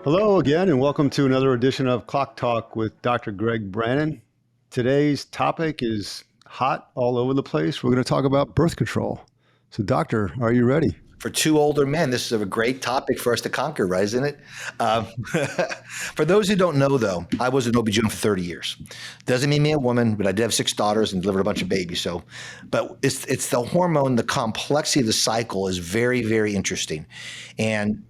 Hello again, and welcome to another edition of Clock Talk with Dr. Greg Brannon. Today's topic is hot all over the place. We're going to talk about birth control. So, doctor, are you ready? For two older men, this is a great topic for us to conquer, right? Isn't it? For those who don't know, though, I was an OB-GYN for 30 years. Doesn't mean me a woman, but I did have 6 daughters and delivered a bunch of babies. But it's the hormone, the complexity of the cycle is very, very interesting. And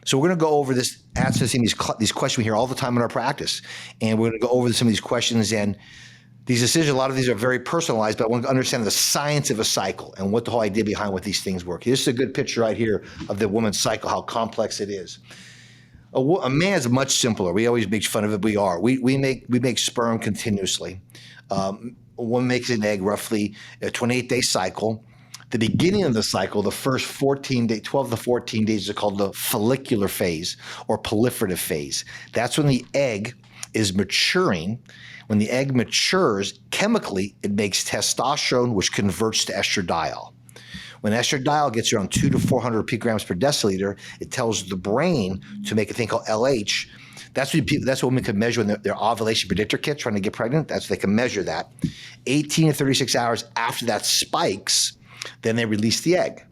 so we're going to go over this, answering these questions we hear all the time in our practice. And we're going to go over some of these questions and these decisions. A lot of these are very personalized, but I want to understand the science of a cycle and what the whole idea behind what these things work. This is a good picture right here of the woman's cycle, how complex it is. A man's much simpler. We always make fun of it. We make sperm continuously. A woman makes an egg, roughly a 28-day cycle. The beginning of the cycle, the first 12 to 14 days are called the follicular phase or proliferative phase. That's when the egg is maturing. When the egg matures, chemically, it makes testosterone, which converts to estradiol. When estradiol gets around 200 to 400 picograms per deciliter, it tells the brain to make a thing called LH. That's what women can measure in their ovulation predictor kit trying to get pregnant. That's they can measure that. 18 to 36 hours after that spikes, then they release the egg.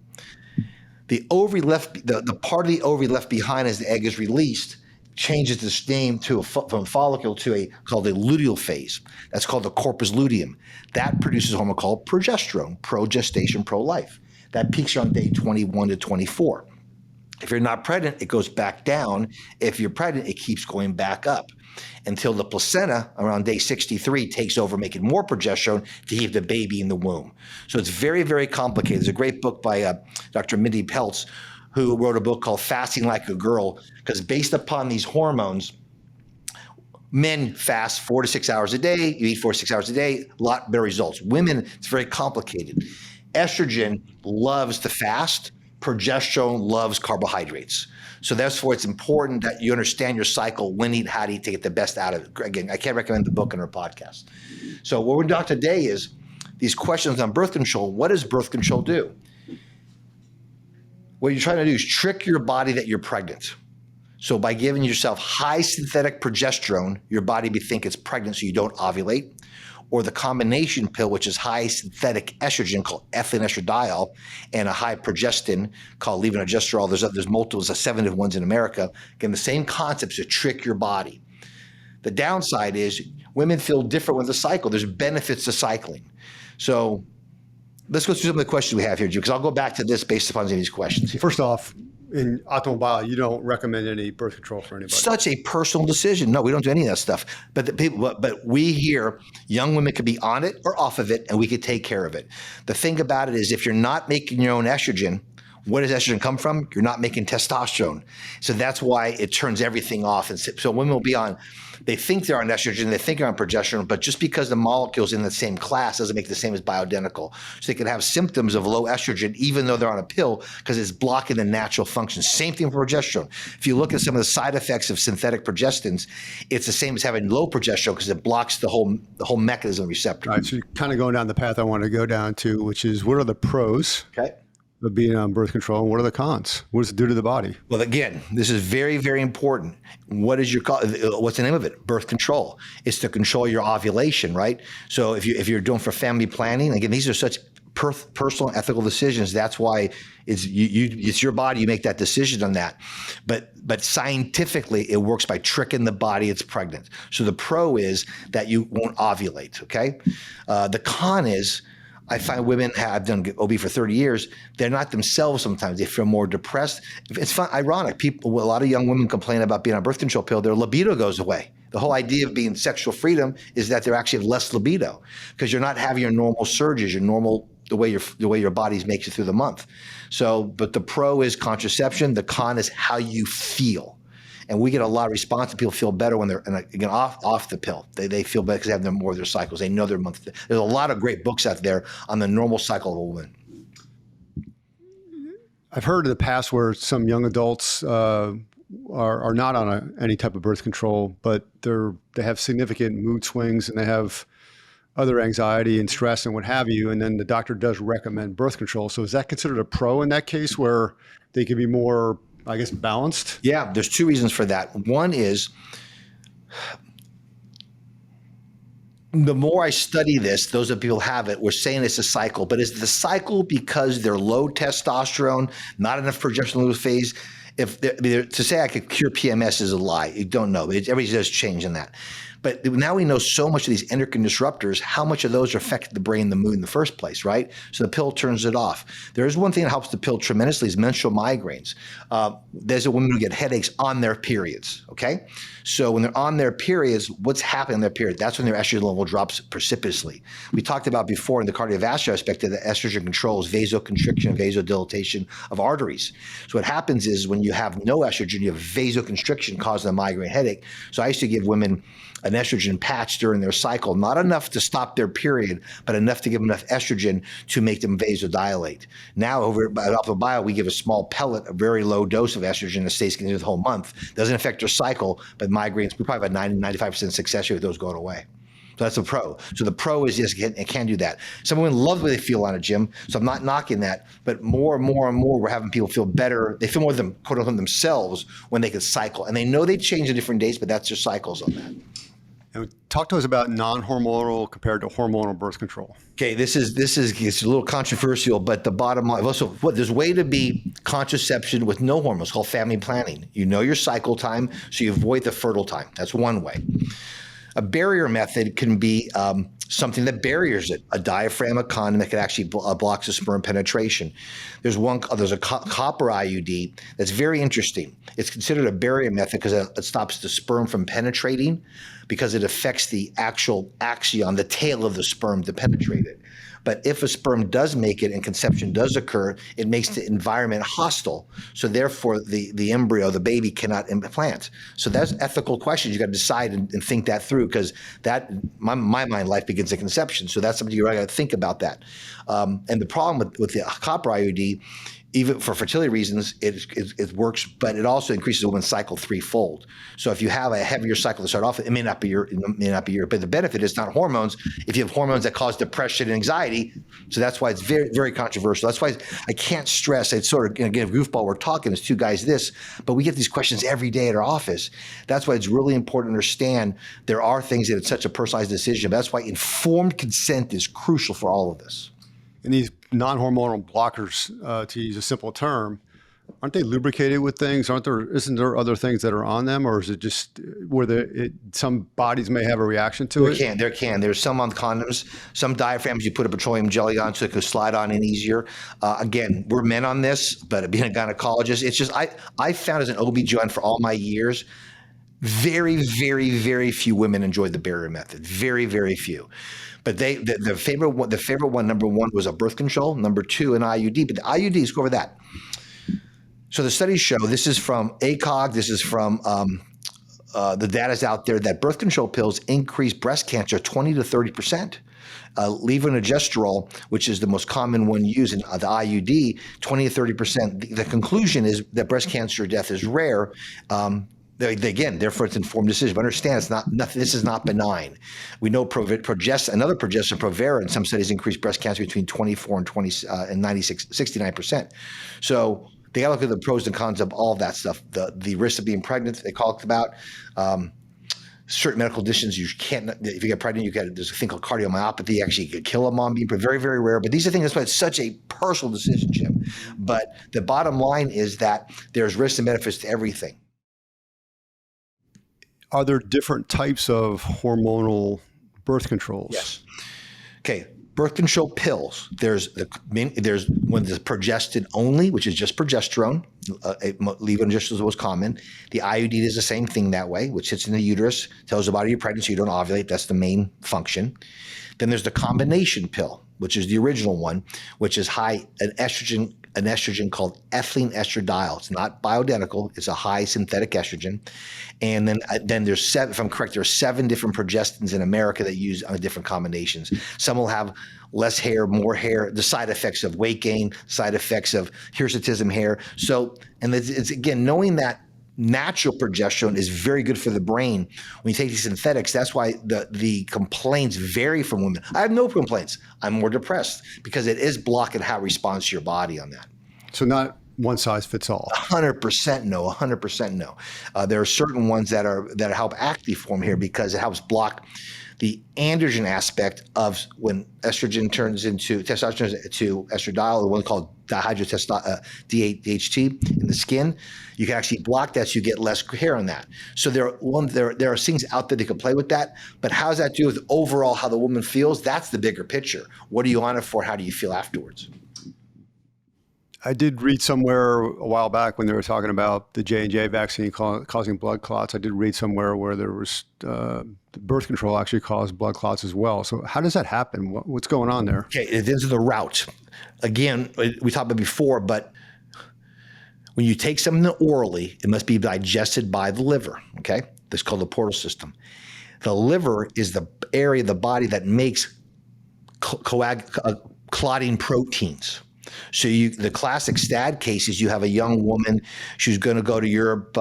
The ovary the part of the ovary left behind as the egg is released changes its name from follicle to called a luteal phase. That's called the corpus luteum. That produces a hormone called progesterone, pro-gestation, pro-life. That peaks around day 21 to 24. If you're not pregnant, it goes back down. If you're pregnant, it keeps going back up until the placenta around day 63 takes over, making more progesterone to keep the baby in the womb. So it's very, very complicated. There's a great book by Dr. Mindy Peltz, who wrote a book called Fasting Like a Girl, because based upon these hormones, men fast 4 to 6 hours a day, you eat 4 to 6 hours a day, a lot better results. Women, it's very complicated. Estrogen loves to fast, progesterone loves carbohydrates. So therefore, it's important that you understand your cycle, when to eat, how to eat, to get the best out of it. Again, I can't recommend the book in our podcast. So what we're talking today is these questions on birth control. What does birth control do? What you're trying to do is trick your body that you're pregnant. So by giving yourself high synthetic progesterone, your body may think it's pregnant so you don't ovulate. Or the combination pill, which is high synthetic estrogen called ethylene estradiol, and a high progestin called levonorgestrel. There's multiple, there's 7 different ones in America. Again, the same concepts to trick your body. The downside is women feel different with the cycle. There's benefits to cycling. So let's go through some of the questions we have here, Jim, because I'll go back to this based upon these questions here. First off, in optimal bio, you don't recommend any birth control for anybody. Such a personal decision. No, we don't do any of that stuff. But we hear young women could be on it or off of it, and we could take care of it. The thing about it is, if you're not making your own estrogen, where does estrogen come from? You're not making testosterone. So that's why it turns everything off. And so women will be on, they think they're on estrogen, they think they're on progesterone, but just because the molecule's in the same class doesn't make it the same as bioidentical. So they can have symptoms of low estrogen even though they're on a pill, because it's blocking the natural function. Same thing for progesterone. If you look at some of the side effects of synthetic progestins, it's the same as having low progesterone because it blocks the whole mechanism receptor. All right, so you're kind of going down the path I want to go down to, which is what are the pros? Okay. Of being on birth control, and what are the cons? What does it do to the body? Well, again, this is very, very important. What's the name of it? Birth control. It's to control your ovulation, right? So if you're doing for family planning, again, these are such personal, ethical decisions. That's why it's your body. You make that decision on that. But scientifically, it works by tricking the body it's pregnant. So the pro is that you won't ovulate. Okay. The con is, I find women have done OB for 30 years. They're not themselves sometimes. They feel more depressed. It's ironic. A lot of young women complain about being on a birth control pill. Their libido goes away. The whole idea of being sexual freedom is that they're actually have less libido because you're not having your normal surges, the way your body makes it through the month. So, but the pro is contraception. The con is how you feel. And we get a lot of response, and people feel better when they're again off the pill. They feel better because they have more of their cycles. They know their month. There's a lot of great books out there on the normal cycle of a woman. I've heard in the past where some young adults are not on any type of birth control, but they have significant mood swings and they have other anxiety and stress and what have you. And then the doctor does recommend birth control. So is that considered a pro in that case, where they can be more I guess, balanced? Yeah, there's two reasons for that. One is the more I study this, those of people have it, we're saying it's a cycle, but is the cycle because they're low testosterone, not enough progesterone phase? To say I could cure PMS is a lie. You don't know. Everybody does change in that. But now we know so much of these endocrine disruptors, how much of those are affecting the brain, the mood in the first place, right? So the pill turns it off. There is one thing that helps the pill tremendously is menstrual migraines. There's a woman who get headaches on their periods, okay? So when they're on their periods, what's happening in their period? That's when their estrogen level drops precipitously. We talked about before in the cardiovascular aspect that estrogen controls vasoconstriction and vasodilatation of arteries. So what happens is when you have no estrogen, you have vasoconstriction causing a migraine headache. So I used to give women an estrogen patch during their cycle, not enough to stop their period, but enough to give them enough estrogen to make them vasodilate. Now over at Alpha Bio, we give a small pellet, a very low dose of estrogen that stays continuous the whole month. Doesn't affect their cycle, but migraines, we probably have a 90-95% success rate with those going away. So that's a pro. So the pro is yes, it can do that. Some women love the way they feel on a gym, so I'm not knocking that. But more and more and more, we're having people feel better. They feel more than quote unquote themselves when they can cycle, and they know they change at different days, but that's their cycles on that. And talk to us about non-hormonal compared to hormonal birth control. Okay, this is it's a little controversial, but the bottom line also there's a way to be contraception with no hormones called family planning. You know your cycle time, so you avoid the fertile time. That's one way. A barrier method can be something that barriers it. A diaphragm, a condom that can actually blocks the sperm penetration. There's a copper IUD that's very interesting. It's considered a barrier method because it stops the sperm from penetrating because it affects the actual axion, the tail of the sperm to penetrate it. But if a sperm does make it and conception does occur, it makes the environment hostile. So therefore, the embryo, the baby, cannot implant. So that's ethical questions. You got to decide and think that through because that, my mind, life begins at conception. So that's something you got to think about that. And the problem with the copper IUD, even for fertility reasons, it works, but it also increases a woman's cycle threefold. So if you have a heavier cycle to start off, it may not be your, but the benefit is not hormones. If you have hormones that cause depression and anxiety, so that's why it's very, very controversial. That's why I can't stress. It's sort of, again, goofball. We're talking as two guys but we get these questions every day at our office. That's why it's really important to understand there are things that it's such a personalized decision. But that's why informed consent is crucial for all of this. And these non-hormonal blockers, to use a simple term, aren't they lubricated with things? Isn't there other things that are on them, or is it just where some bodies may have a reaction to it? There can. There's some on condoms, some diaphragms you put a petroleum jelly on so it can slide on in easier. Again, we're men on this, but being a gynecologist, it's just I found as an OB/GYN for all my years, very, very, very few women enjoyed the barrier method. Very, very few. But the favorite one, number one, was a birth control. Number two, an IUD. But the IUDs, go over that. So the studies show, this is from ACOG, this is from the data's out there, that birth control pills increase breast cancer 20 to 30%. Levonorgestrel, which is the most common one used in the IUD, 20 to 30%. The conclusion is that breast cancer death is rare. Again, therefore, it's an informed decision. But understand, it's not nothing. This is not benign. We know another progestin, Provera, in some studies increased breast cancer between 24 and 69%. So they got to look at the pros and cons of all of that stuff. The risk of being pregnant, they talked about. Certain medical conditions you can't. If you get pregnant, there's a thing called cardiomyopathy. Actually, you could kill a mom. Very, very rare. But these are things. That's why it's such a personal decision, Jim. But the bottom line is that there's risks and benefits to everything. Are there different types of hormonal birth controls? Yes. Okay. Birth control pills. There's one that's progestin only, which is just progesterone. Levonorgestrel is the most common. The IUD is the same thing that way, which sits in the uterus, tells the body you're pregnant, so you don't ovulate. That's the main function. Then there's the combination pill, which is the original one, which is high an estrogen called ethylene estradiol. It's not bioidentical. It's a high synthetic estrogen. And then there's seven, if I'm correct, there are 7 different progestins in America that use different combinations. Some will have less hair, more hair, the side effects of weight gain, side effects of hirsutism hair. So, and it's again, knowing that natural progesterone is very good for the brain. When you take these synthetics, that's why the complaints vary from women. I have no complaints. I'm more depressed because it is blocking how it responds to your body on that. So not one size fits all. 100% no, 100% no. There are certain ones that help active form here because it helps block the androgen aspect of when estrogen turns into testosterone turns to estradiol, the one called DHT in the skin. You can actually block that so you get less hair on that. So there are things out there that can play with that. But how does that do with overall how the woman feels? That's the bigger picture. What are you on it for? How do you feel afterwards? I did read somewhere a while back when they were talking about the J&J vaccine causing blood clots. I did read somewhere where there was the birth control actually caused blood clots as well. So how does that happen? What's going on there? Okay, it is the route. Again, we talked about before, but when you take something orally, it must be digested by the liver, okay? That's called the portal system. The liver is the area of the body that makes clotting proteins. So the classic STAD case is you have a young woman, she's going to go to Europe,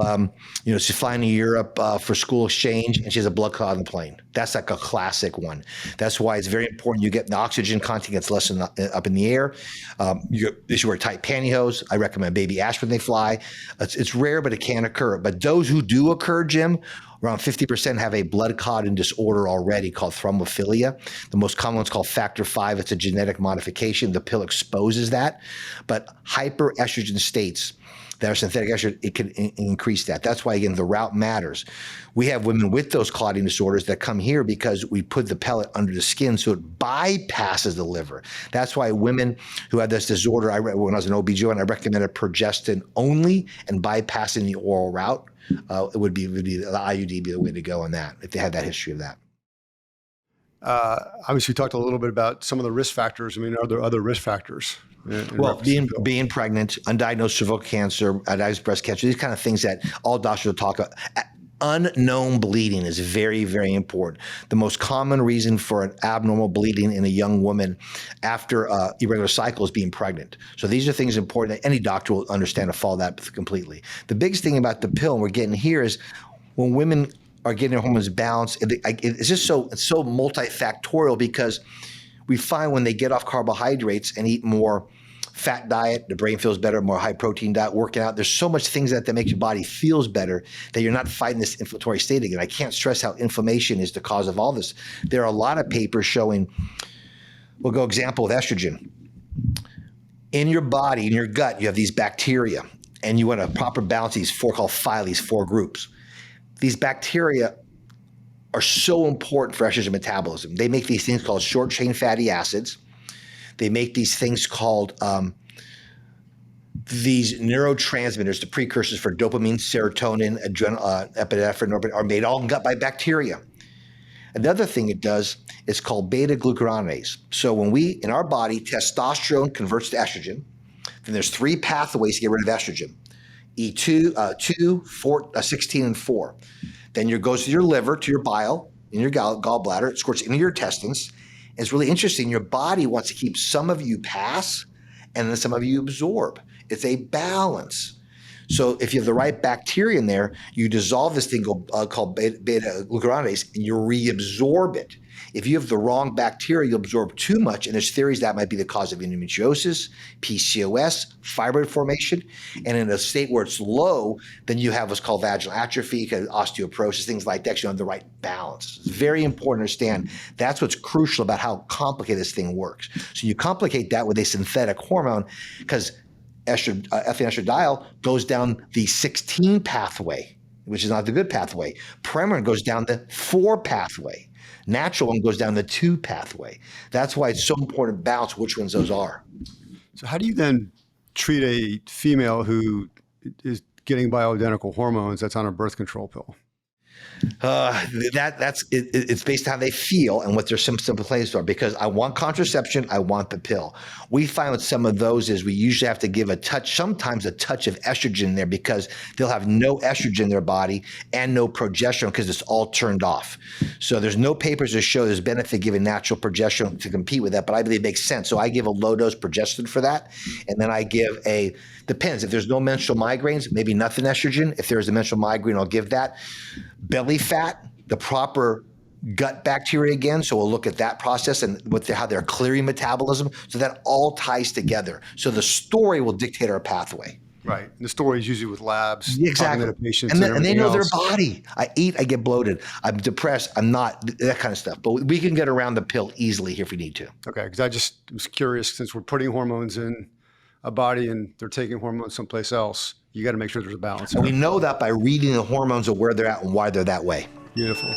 she's flying to Europe for school exchange, and she has a blood clot on the plane. That's like a classic one. That's why it's very important you get the oxygen content gets less up in the air. You should wear tight pantyhose. I recommend baby aspirin when they fly. It's rare, but it can occur. But those who do occur, Jim, around 50% have a blood clotting disorder already called thrombophilia. The most common one's called factor V. It's a genetic modification. The pill exposes that. But hyperestrogen states that are synthetic estrogen, it can increase that. That's why, again, the route matters. We have women with those clotting disorders that come here because we put the pellet under the skin so it bypasses the liver. That's why women who have this disorder, when I was an OB/GYN, I recommended progestin only and bypassing the oral route. It would be the IUD be the way to go on that if they had that history of that. Obviously, we talked a little bit about some of the risk factors. I mean, are there other risk factors? Well, being pregnant, undiagnosed cervical cancer, undiagnosed breast cancer, these kind of things that all doctors will talk about. Unknown bleeding is very, very important. The most common reason for an abnormal bleeding in a young woman after irregular cycle is being pregnant. So these are things important that any doctor will understand to follow that completely. The biggest thing about the pill we're getting here is when women are getting their hormones balanced, it's just it's so multifactorial because we find when they get off carbohydrates and eat more fat diet, the brain feels better, more high protein diet, working out. There's so much things that make your body feels better that you're not fighting this inflammatory state again. I can't stress how inflammation is the cause of all this. There are a lot of papers showing, we'll go example with estrogen. In your body, in your gut, you have these bacteria, and you want to proper balance these four called phyla, these four groups. These bacteria are so important for estrogen metabolism. They make these things called short chain fatty acids. They make these things called these neurotransmitters, the precursors for dopamine, serotonin, epinephrine, are made all in gut by bacteria. Another thing it does is called beta-glucuronidase. So when in our body, testosterone converts to estrogen, then there's three pathways to get rid of estrogen. E2, 2, 4, 16, and 4. Then it goes to your liver, to your bile, in your gallbladder, it squirts into your intestines. It's really interesting. Your body wants to keep some of you pass and then some of you absorb. It's a balance. So if you have the right bacteria in there, you dissolve this thing called beta-glucuronidase and you reabsorb it. If you have the wrong bacteria, you absorb too much, and there's theories that might be the cause of endometriosis, PCOS, fibroid formation. And in a state where it's low, then you have what's called vaginal atrophy, osteoporosis, things like that. You don't have the right balance. It's very important to understand that's what's crucial about how complicated this thing works. So you complicate that with a synthetic hormone because ethylene estradiol goes down the 16 pathway, which is not the good pathway. Premarin goes down the 4 pathway. Natural one goes down the 2 pathway. That's why it's so important to balance which ones those are. So how do you then treat a female who is getting bioidentical hormones that's on a birth control pill? It's based on how they feel and what their symptoms are. Because I want contraception, I want the pill. We find with some of those is we usually have to give sometimes a touch of estrogen in there because they'll have no estrogen in their body and no progesterone because it's all turned off. So there's no papers that show there's benefit giving natural progesterone to compete with that, but I believe it makes sense. So I give a low dose progesterone for that, and then I give depends. If there's no menstrual migraines, maybe nothing estrogen. If there's a menstrual migraine, I'll give that. Belly fat, the proper gut bacteria again. So we'll look at that process and how they're clearing metabolism. So that all ties together. So the story will dictate our pathway. Right. And the story is usually with labs, Exactly. talking to patients And, and and they everything know their else. body. I eat, I get bloated. I'm depressed. I'm not, that kind of stuff. But we can get around the pill easily here if we need to. Okay. Because I just was curious, since we're putting hormones in a body and they're taking hormones someplace else, you got to make sure there's a balance And we there. know that by reading the hormones of where they're at and why they're that way. Beautiful.